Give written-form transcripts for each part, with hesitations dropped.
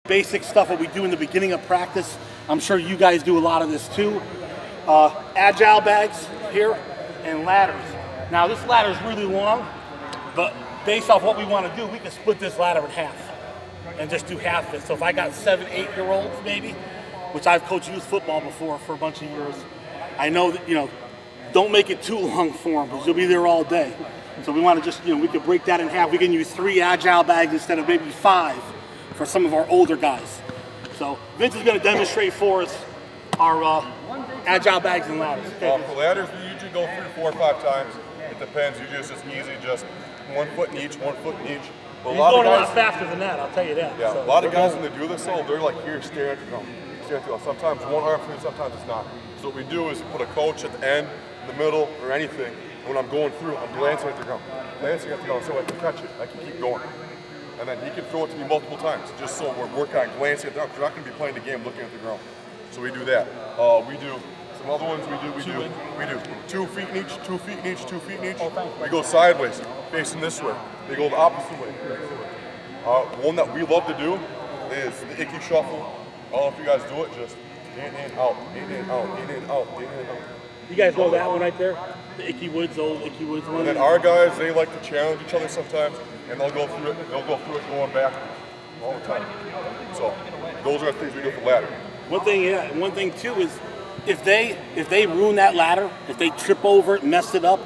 Basic stuff what we do in the beginning of practice. I'm sure you guys do a lot of this too. Agile bags here and ladders. Now this ladder is really long, but based off what we want to do, we can split this ladder in half and just do half it. So if I got 7, 8-year-olds maybe, which I've coached youth football before for a bunch of years, I know that, don't make it too long for them because you'll be there all day. So we want to just, we could break that in half. We can use 3 agile bags instead of maybe 5 for some of our older guys. So Vince is going to demonstrate for us our agile bags and ladders. Okay. For ladders, we usually go through 4 or 5 times. It depends. Usually it's just easy, just 1 foot in each, 1 foot in each. But He's going a lot faster than that, I'll tell you that. Yeah, so a lot of guys when they do this, they're like here staring at the ground. Sometimes one arm through, sometimes it's not. So what we do is put a coach at the end, in the middle, or anything. And when I'm going through, I'm glancing at the ground. Glancing at the ground so I can catch it. I can keep going. And then he can throw it to me multiple times, just so we're working on glancing at the ground, because we're not going to be playing the game looking at the ground. So we do that. We do some other ones. We do 2 feet in each, 2 feet in each, 2 feet in each. We go sideways, facing this way. They go the opposite way. One that we love to do is the Icky Shuffle. I don't know if you guys do it, just in and out, in and out, in and out, in and out. You guys know that one right there? The Icky Woods, old Icky Woods one? And then our guys, they like to challenge each other sometimes, and they'll go through it going back all the time. So those are the things we do for ladder. One thing too is if they ruin that ladder, if they trip over it, mess it up,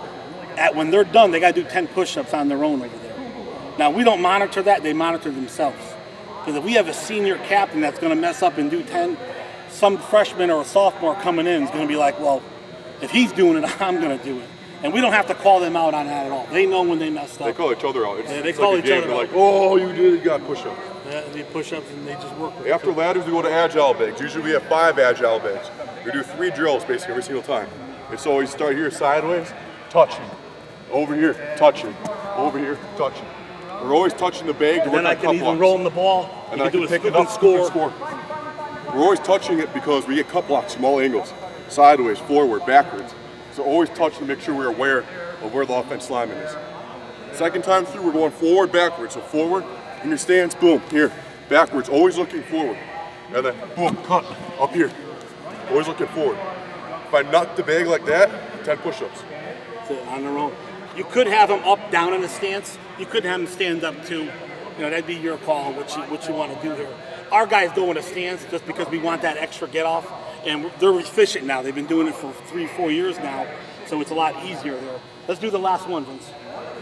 when they're done, they got to do 10 push-ups on their own over there. Now, we don't monitor that, they monitor themselves. Because if we have a senior captain that's going to mess up and do 10, some freshman or a sophomore coming in is going to be like, well, if he's doing it, I'm going to do it. And we don't have to call them out on that at all. They know when they messed up. They call each other out. They call each other out. They're like, oh, you got push-ups. Yeah, they push-ups and they just work with After it. ladders, we go to agile bags. Usually we have 5 agile bags. We do 3 drills basically every single time. And so we start here sideways, touching. Over here, touching. Over here, touching. We're always touching the bag to work on I can even roll in the ball. And I can pick it up, score. We're always touching it because we get cut blocks from all angles. Sideways, forward, backwards. So always touch to make sure we're aware of where the offense lineman is. Second time through, we're going forward, backwards. So forward, in your stance, boom, here. Backwards, always looking forward. And then, boom, cut, up here. Always looking forward. If I nut the bag like that, 10 push-ups. So on their own. You could have them up, down in the stance. You could have them stand up too. That'd be your call, what you want to do here. Our guys go in a stance just because we want that extra get off. And they're efficient now. They've been doing it for 3-4 years now, so it's a lot easier there. Let's do the last one, Vince.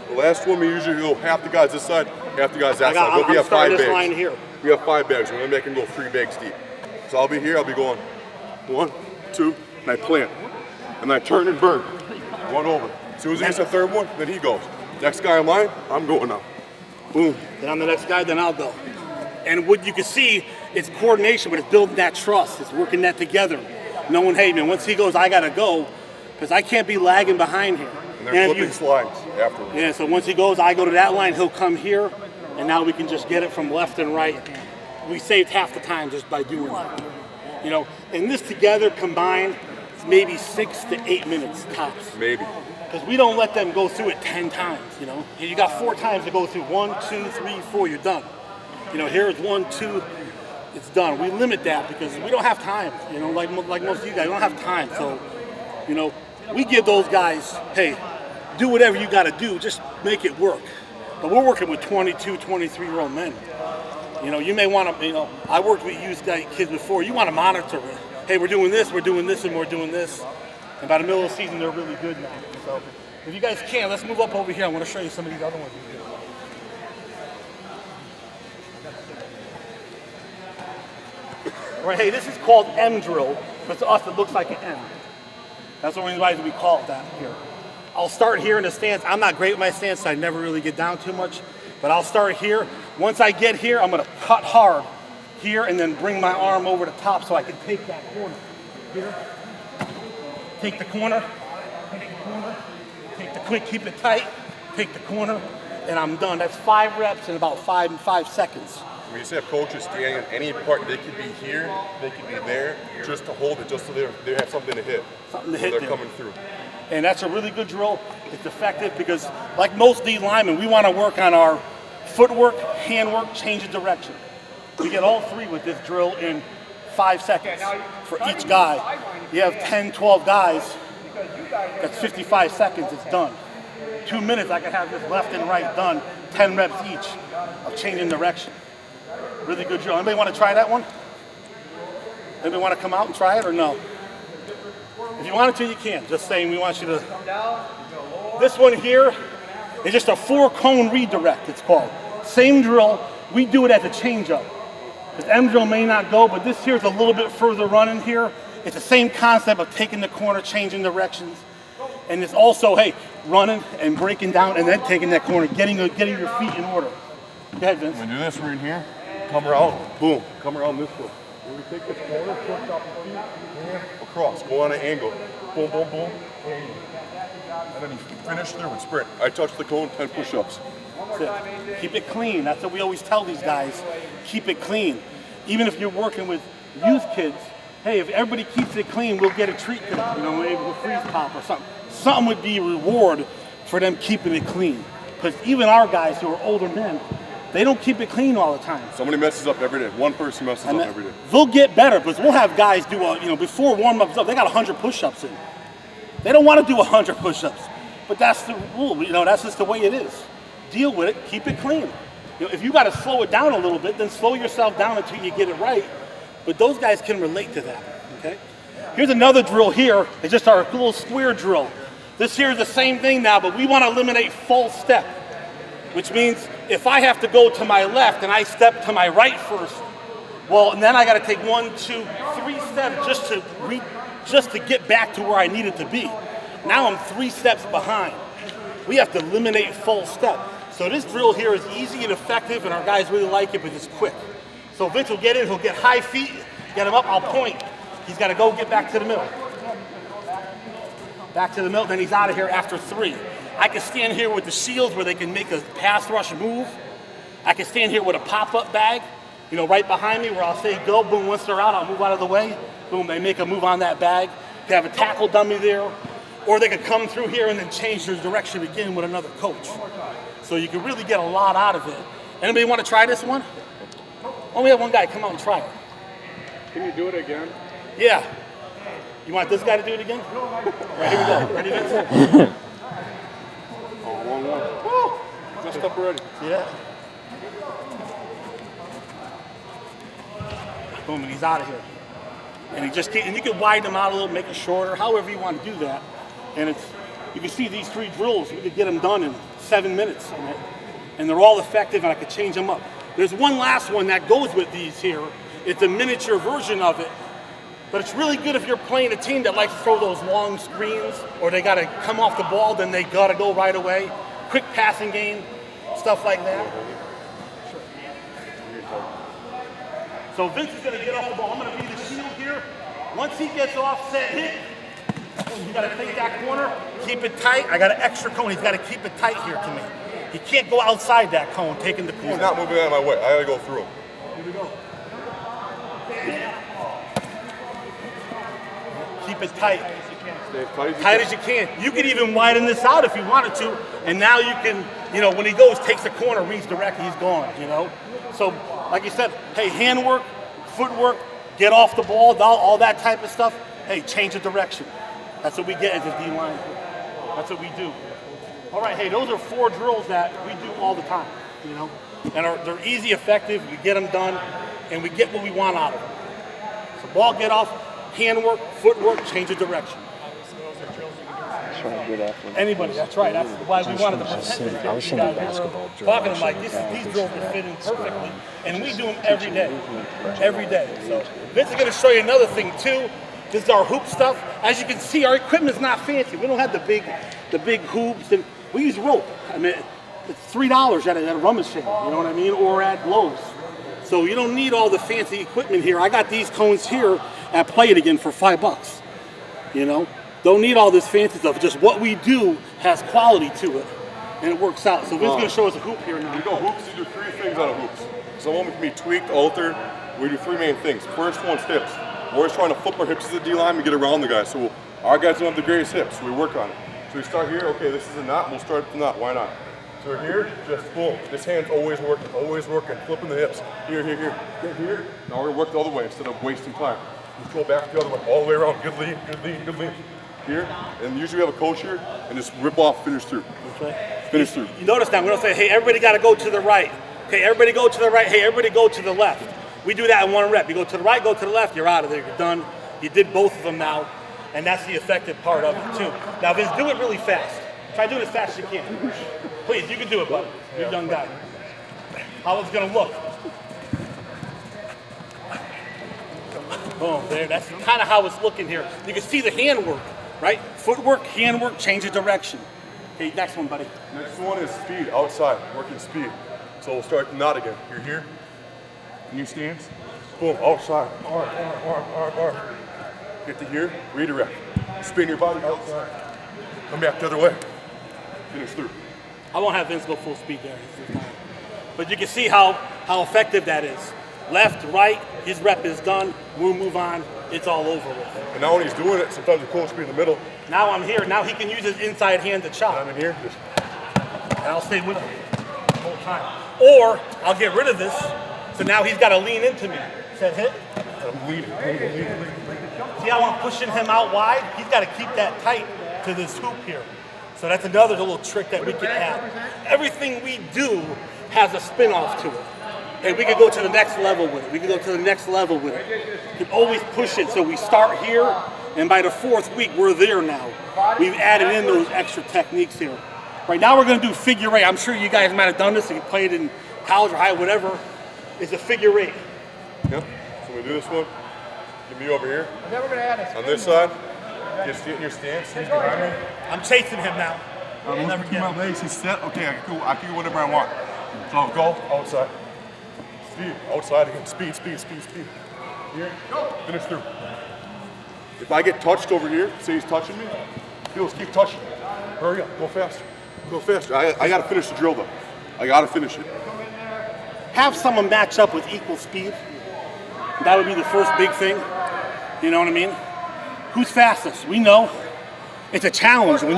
The last one, we usually go half the guys this side, half the guys that side. We have 5 bags. Line here. We have 5 bags. We're going to make them go 3 bags deep. So I'll be here, I'll be going 1, 2, and I plant. And I turn and burn. 1 over. As soon as he gets the 3rd one, then he goes. Next guy in line, I'm going now. Boom. Then I'm the next guy, then I'll go. And what you can see, it's coordination, but it's building that trust. It's working that together. Knowing, hey, man, once he goes, I got to go because I can't be lagging behind him. And they're flipping slides afterwards. Yeah, so once he goes, I go to that line, he'll come here, and now we can just get it from left and right. We saved half the time just by doing that. And this together combined, it's maybe 6 to 8 minutes tops. Maybe. Because we don't let them go through it 10 times, You got 4 times to go through. 1, 2, 3, 4, you're done. Here it's 1, 2, it's done. We limit that because we don't have time, like most of you guys, we don't have time. So, we give those guys, hey, do whatever you got to do, just make it work. But we're working with 22, 23-year-old men. You may want to, I worked with youth kids before. You want to monitor it. Hey, we're doing this, and we're doing this. And by the middle of the season, they're really good now. So if you guys can, let's move up over here. I want to show you some of these other ones we do. Right, hey, this is called M drill, but to us it looks like an M. That's the reason why we call it that here. I'll start here in the stance. I'm not great with my stance, so I never really get down too much, but I'll start here. Once I get here, I'm gonna cut hard here and then bring my arm over the top so I can take that corner. Here, take the corner, take the quick, keep it tight, take the corner, and I'm done. That's 5 reps in about 5 seconds. We used to have coaches standing on any part. They could be here, they could be there, just to hold it, just so they have something to hit. Something to hit. They're coming through. And that's a really good drill. It's effective because, like most D linemen, we want to work on our footwork, handwork, change of direction. We get all three with this drill in 5 seconds for each guy. You have 10, 12 guys, that's 55 seconds, it's done. 2 minutes, I can have this left and right done, 10 reps each of changing direction. Really good drill. Anybody want to try that one? Anybody want to come out and try it or no? If you wanted to, you can. Just saying, we want you to. This one here is just a 4-cone redirect, it's called. Same drill, we do it as a change-up. This M drill may not go, but this here is a little bit further running here. It's the same concept of taking the corner, changing directions. And it's also, hey, running and breaking down and then taking that corner, getting your feet in order. Go ahead, Vince. I'm gonna do this right in here, come around, boom, come around this way. When we take this corner, push off the feet, and across, go on an angle, boom, boom, boom, angle. And then you finish there with sprint. I touch the cone, 10 push-ups. Keep it clean. That's what we always tell these guys. Keep it clean. Even if you're working with youth kids, hey, if everybody keeps it clean, we'll get a treat, maybe a freeze pop or something. Something would be a reward for them keeping it clean. Because even our guys who are older men, they don't keep it clean all the time. Somebody messes up every day. One person messes up every day. They'll get better, because we'll have guys do, before warm-ups up, they got 100 push-ups in. They don't want to do 100 push-ups, but that's the rule. That's just the way it is. Deal with it, keep it clean. If you got to slow it down a little bit, then slow yourself down until you get it right. But those guys can relate to that, okay? Here's another drill here. It's just our little square drill. This here is the same thing now, but we want to eliminate false step, which means if I have to go to my left and I step to my right first, well, and then I got to take 1, 2, 3 steps just to get back to where I needed to be. Now I'm 3 steps behind. We have to eliminate false step. So this drill here is easy and effective, and our guys really like it, but it's quick. So Vince will get in, he'll get high feet, get him up, I'll point. He's got to go get back to the middle. Back to the middle, then he's out of here after 3. I can stand here with the shields where they can make a pass rush move. I can stand here with a pop-up bag, right behind me where I'll say go, boom, once they're out, I'll move out of the way. Boom, they make a move on that bag. They have a tackle dummy there. Or they could come through here and then change their direction again with another coach. So you can really get a lot out of it. Anybody want to try this one? Only have one guy come out and try it. Can you do it again? Yeah. You want this guy to do it again? All right, here we go. Ready, Vince? Wrong one. Woo! Messed up already. Yeah. Boom, and he's out of here. And you can widen them out a little, make it shorter, however you want to do that. And you can see these 3 drills, we could get them done in 7 minutes. And they're all effective, and I could change them up. There's one last one that goes with these here. It's a miniature version of it. But it's really good if you're playing a team that likes to throw those long screens, or they got to come off the ball, then they got to go right away. Quick passing game, stuff like that. So Vince is going to get off the ball. I'm going to be the shield here. Once he gets off, set, hit. You got to take that corner, keep it tight. I got an extra cone. He's got to keep it tight here to me. He can't go outside that cone, taking the corner. He's not moving out of my way. I got to go through him. Here we go. Keep it tight. Stay as tight as you can. You can even widen this out if you wanted to, and now you can, when he goes, takes the corner, reads directly, he's gone, So, like you said, hey, handwork, footwork, get off the ball, all that type of stuff. Hey, change the direction. That's what we get as a D-line. That's what we do. All right, hey, those are 4 drills that we do all the time, and they're easy, effective. We get them done, and we get what we want out of them. So ball get off, handwork, footwork, change the direction. Anybody, that's right. That's why we wanted to present this. I was seeing basketball drills. Talking to Mike, these drills are fitting perfectly, and we do them every day. Every day. So Vince is going to show you another thing too. This is our hoop stuff. As you can see, our equipment's not fancy. We don't have the big hoops, and we use rope. I mean, it's $3 at a rummage sale. You know what I mean? Or at Lowe's. So you don't need all the fancy equipment here. I got these cones here at Play It Again for $5. Don't need all this fancy stuff. Just what we do has quality to it, and it works out. So Vince's going to show us a hoop here now. You go hoops, you do 3 things out of hoops. Some of them can be tweaked, altered. We do 3 main things. First one's hips. We're always trying to flip our hips as a D-line and get around the guy. So our guys don't have the greatest hips, so we work on it. So we start here, okay, this is a knot, we'll start at the knot, why not? So here, just boom. This hand's always working, flipping the hips. Here, here, here. Get here. Now we're gonna work the other way instead of wasting time. Just go back the other way, all the way around. Good lean, good lean, good lean. Here, and usually we have a coach here, and just rip off, finish through. Okay. Finish through. You notice now, we don't say, hey, everybody got to go to the right. Okay, everybody go to the right. Hey, everybody go to the left. We do that in one rep. You go to the right, go to the left, you're out of there, you're done. You did both of them now, and that's the effective part of it, too. Now, Vince, do it really fast. Try doing it as fast as you can. Please, you can do it, bud. You're a young guy. How it's going to look. Boom, there. That's kind of how it's looking here. You can see the hand work, right? Footwork, hand work, change of direction. Okay, next one, buddy. Next one is speed, outside, working speed. So we'll start the knot again. You're here, new stance, boom, outside, arm. Get to here, redirect. Spin your body outside. Come back the other way. Finish through. I won't have Vince go full speed there. But you can see how effective that is. Left, right, his rep is done, we'll move on, it's all over with. And now when he's doing it, sometimes the coach will be in the middle. Now I'm here, now he can use his inside hand to chop. I'm in here, just And I'll stay with him the whole time. Or I'll get rid of this, so now he's got to lean into me. Said hit. I'm leading. See how I'm pushing him out wide? He's got to keep that tight to this hoop here. So that's another little trick that we can add. Everything we do has a spin-off to it. And we can go to the next level with it. We can go to the next level with it. We can always push it. So we start here, and by the 4th week, we're there now. We've added in those extra techniques here. Right now, we're going to do figure eight. I'm sure you guys might have done this if you played in college or high, whatever. It's a figure eight. Yep. So we do this one. Get me over here. And then we're going to add it. On this side, just get in your stance. He's behind me. I'm chasing him now. I'm looking through my legs. He's set. Okay, I can do whatever I want. So go outside. Speed. Outside again. Speed. Here. Go. Finish through. If I get touched over here, say he's touching me, he'll just keep touching me. Hurry up. Go faster. Go faster. I got to finish the drill, though. I got to finish it. Have someone match up with equal speed. That would be the first big thing. You know what I mean? Who's fastest? We know. It's a challenge when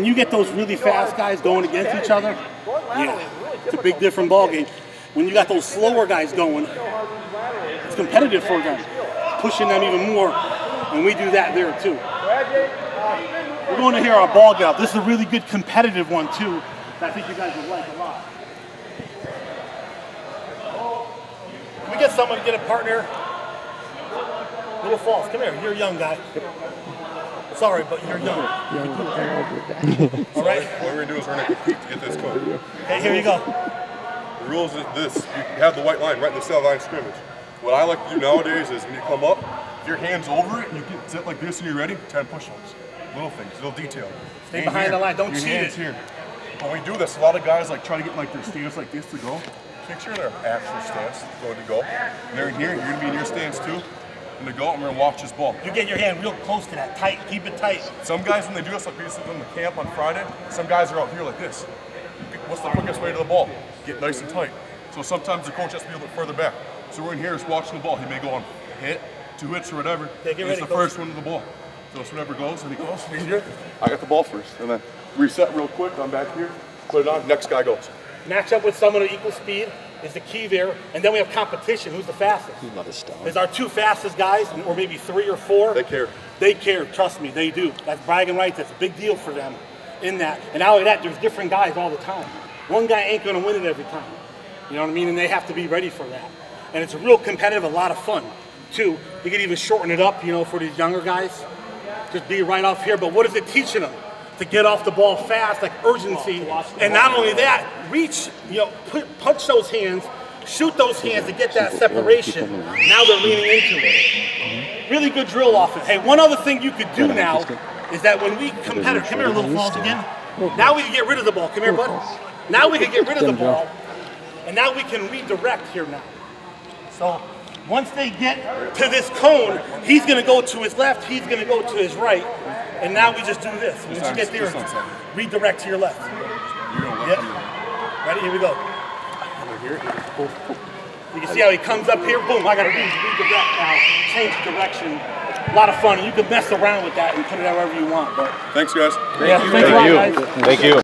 you get those really fast guys going against each other. Yeah, it's a big different ball game. When you got those slower guys going, it's competitive for them, pushing them even more, and we do that there too. We're going to hear our ball get out. This is a really good competitive one too, that I think you guys would like a lot. Can we get someone to get a partner? Little Falls, come here. You're a young guy. Sorry, but you're young. All right? What we're going to do is we're going to compete to get this code. Okay, here you go. The rules is this. You have the white line right in the center line of scrimmage. What I like to do nowadays is when you come up, if your hand's over it and you get set like this and you're ready, 10 push-ups. Little things, little detail. Stay behind the line, don't cheat it. Here. When we do this, a lot of guys like try to get like their stance like this to go. Make sure their actual stance going to go. And they're in here, you're going to be in your stance too. And to go, and we're going to watch this ball. You get your hand real close to that, tight, keep it tight. Some guys, when they do this, like we used to do in the camp on Friday, some guys are out here like this. What's the quickest way to the ball? Get nice and tight. So sometimes the coach has to be a little bit further back. So we're in here just watching the ball. He may go on hit, 2 hits or whatever. Yeah, get ready, it's the coach. first one to the ball. So it's whatever goes, and he goes, he's here. I got the ball first, and then reset real quick. I'm back here, put it on, next guy goes. Match up with someone of equal speed is the key there. And then we have competition. Who's the fastest? Is our 2 fastest guys, or maybe 3 or 4? They care. They care, trust me, they do. That's bragging rights, that's a big deal for them in that. And not only that, there's different guys all the time. One guy ain't gonna win it every time. You know what I mean? And they have to be ready for that. And it's a real competitive, a lot of fun, too. You can even shorten it up, you know, for these younger guys. Just be right off here, but what is it teaching them? To get off the ball fast, like urgency. And not only that, reach, you know, punch those hands, shoot those hands to get that separation. Now they're leaning into it. Really good drill off it. Hey, one other thing you could do now is that when we compete, come here, Little Falls again. Now we can get rid of the ball. Come here, bud. Now we can get rid of the ball. And now we can redirect here now. So once they get to this cone, he's going to go to his left, he's going to go to his right. And now we just do this. Once you get there, redirect to your left. Yep. Ready? Here we go. You can see how he comes up here. Boom, I got to redirect now. Change direction. A lot of fun. You can mess around with that and put it wherever you want. But Thanks, guys. yeah, thanks a lot, guys. Thank you.